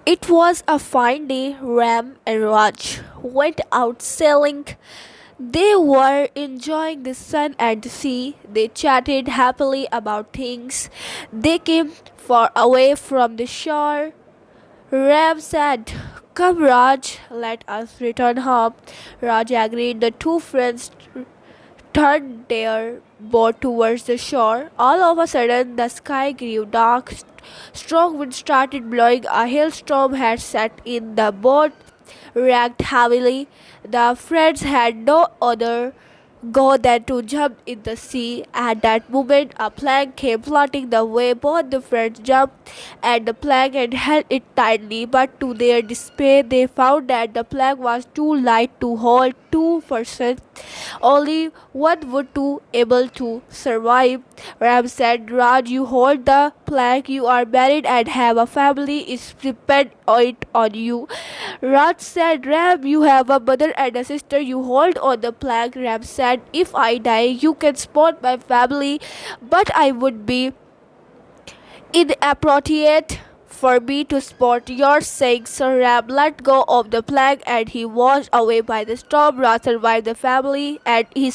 It was a fine day. Ram and Raj went out sailing. They were enjoying the sun and the sea. They chatted happily about things they came far away from the shore. Ram said, "Come, Raj, let us return home." Raj agreed. The two friends turned their boat towards the shore. All of a sudden, the sky grew dark. Strong wind started blowing. A hailstorm had set in. The boat rocked heavily. The friends had no other go than to jump in the sea. At that moment, a plank came floating the way. Both the friends jumped at the plank and held it tightly, but to their despair, they found that the plank was too light to hold two persons. Only one would be able to survive. Ram said, "Raj, you hold the plank. You are married and have a family. It depends on you." Raj said, "Ram, you have a mother and a sister. You hold on the plank." Ram said, "If I die, you can support my family, but I would be inappropriate for me to support yours." Saying so, Ram let go of the plank and he washed away by the storm. Raj survived the family and his